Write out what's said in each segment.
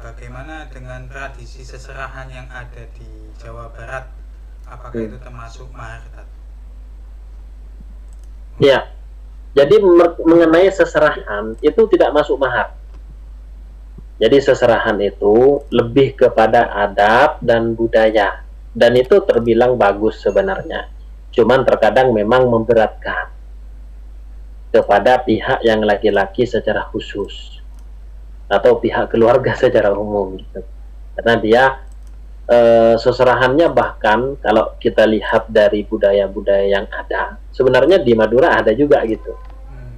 bagaimana dengan tradisi seserahan yang ada di Jawa Barat? Apakah itu termasuk mahar, Ustaz? Ya, jadi mengenai seserahan itu tidak masuk mahar. Jadi seserahan itu lebih kepada adab dan budaya, dan itu terbilang bagus sebenarnya. Cuman terkadang memang memberatkan kepada pihak yang laki-laki secara khusus atau pihak keluarga secara umum gitu. Karena dia seserahannya, bahkan kalau kita lihat dari budaya-budaya yang ada, sebenarnya di Madura ada juga gitu.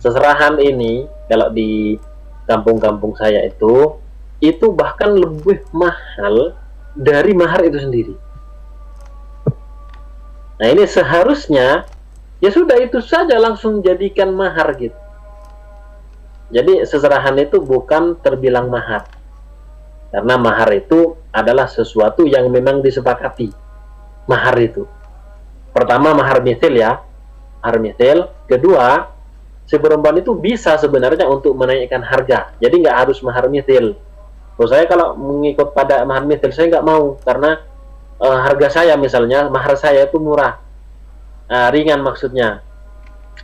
Seserahan ini kalau di kampung-kampung saya itu bahkan lebih mahal dari mahar itu sendiri. Nah ini seharusnya ya sudah itu saja langsung jadikan mahar gitu. Jadi seserahan itu bukan terbilang mahar, karena mahar itu adalah sesuatu yang memang disepakati. Mahar itu pertama mahar mithil ya, mahar mithil. Kedua, si perempuan itu bisa sebenarnya untuk menaikkan harga, jadi nggak harus mahar mithil. Saya kalau mengikut pada mahar mithil saya nggak mau, karena harga saya misalnya mahar saya itu murah, ringan maksudnya,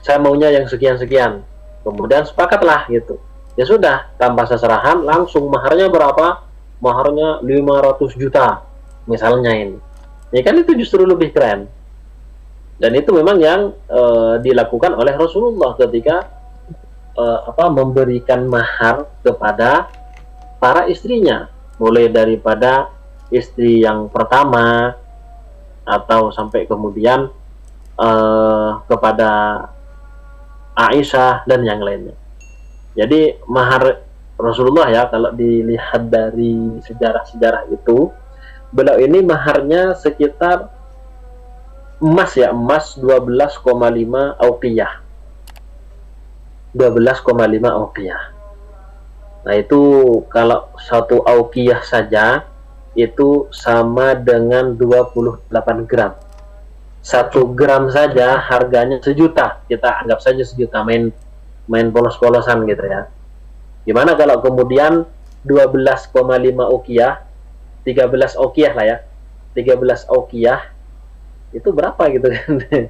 saya maunya yang sekian-sekian. Kemudian sepakatlah gitu, ya sudah tanpa seserahan langsung maharnya berapa, maharnya 500 juta misalnya ini, ya kan itu justru lebih keren. Dan itu memang yang dilakukan oleh Rasulullah ketika memberikan mahar kepada para istrinya, mulai daripada istri yang pertama atau sampai kemudian kepada Aisyah dan yang lainnya. Jadi mahar Rasulullah ya, kalau dilihat dari sejarah-sejarah itu, beliau ini maharnya sekitar emas 12,5 auqiyah. 12,5 auqiyah. Nah itu kalau satu auqiyah saja itu sama dengan 28 gram. 1 gram saja harganya sejuta, kita anggap saja sejuta, main polos-polosan gitu ya. Gimana kalau kemudian 12,5 uqiyah, 13 uqiyah lah ya, 13 uqiyah itu berapa gitu kan?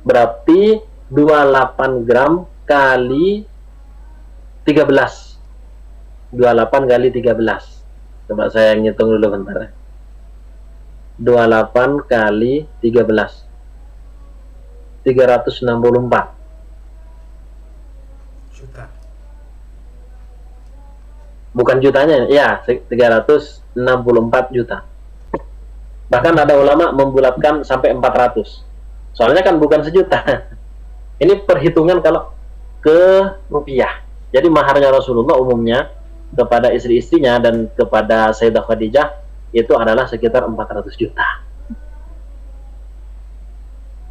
Berarti 28 gram kali 13, 28 kali 13. Coba saya ngitung dulu bentar. 28 kali 13, 364 Juta. Bukan jutanya ya, 364 juta. Bahkan ada ulama membulatkan sampai 400, soalnya kan bukan sejuta. Ini perhitungan kalau ke rupiah. Jadi maharnya Rasulullah umumnya kepada istri-istrinya dan kepada Sayyidah Khadijah itu adalah sekitar 400 juta.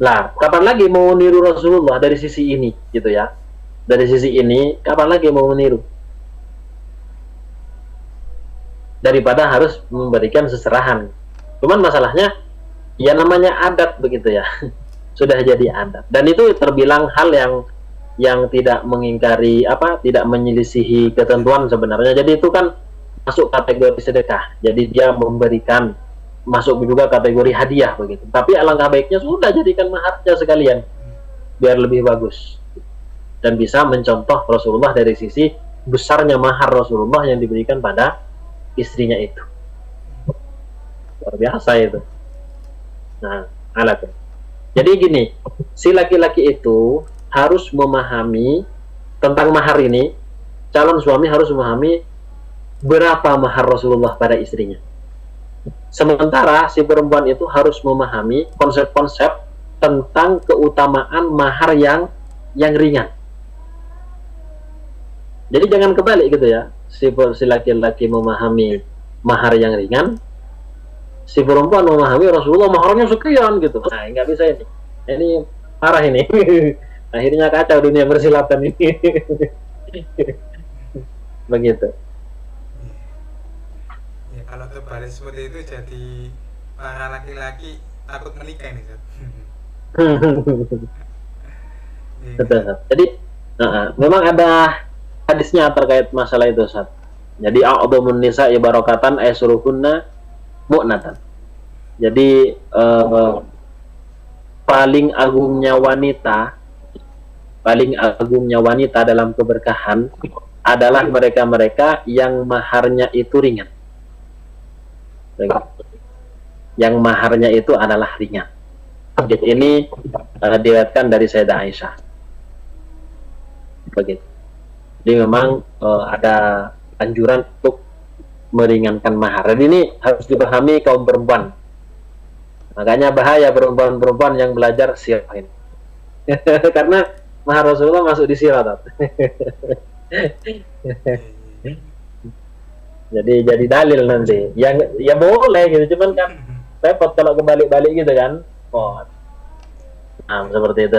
Lah, kapan lagi mau niru Rasulullah dari sisi ini gitu ya? Dari sisi ini, kapan lagi mau meniru? Daripada harus memberikan seserahan. Cuman masalahnya, ya namanya adat begitu ya. Sudah jadi adat. Dan itu terbilang hal yang tidak mengingkari tidak menyelisihi ketentuan sebenarnya. Jadi itu kan masuk kategori sedekah, jadi dia memberikan, masuk juga kategori hadiah begitu. Tapi alangkah baiknya sudah jadikan maharnya sekalian biar lebih bagus dan bisa mencontoh Rasulullah dari sisi besarnya mahar Rasulullah yang diberikan pada istrinya itu. Luar biasa itu. Nah, alat. Jadi gini, si laki-laki itu harus memahami tentang mahar ini. Calon suami harus memahami berapa mahar Rasulullah pada istrinya. Sementara si perempuan itu harus memahami konsep-konsep tentang keutamaan mahar yang ringan. Jadi jangan kebalik gitu ya. Si laki-laki memahami mahar yang ringan, si perempuan memahami Rasulullah maharnya sekian gitu. Nah, nggak bisa ini. Ini parah ini. Akhirnya kacau dunia persilatan ini. Begitu. Ya, kalau terbalik seperti itu jadi para laki-laki takut menikah ini, Ustaz. Betul. Jadi memang ada hadisnya terkait masalah itu, Ustaz. Jadi a'dhamun nisa'i barakatan aysruhunna mu'natan. Jadi paling agungnya wanita dalam keberkahan adalah mereka-mereka yang maharnya itu ringan. Yang maharnya itu adalah ringan. Hadis ini diriwayatkan dari Sayyidah Aisyah. Begitu. Jadi memang ada anjuran untuk meringankan mahar. Dan ini harus dipahami kaum perempuan. Makanya bahaya perempuan-perempuan yang belajar sirah ini. Karena mahar Rasulullah masuk di sirah. Jadi dalil nanti. Yang ya boleh gitu, cuman kan repot kalau kebalik-balik gitu kan. Oh. Nah, seperti itu.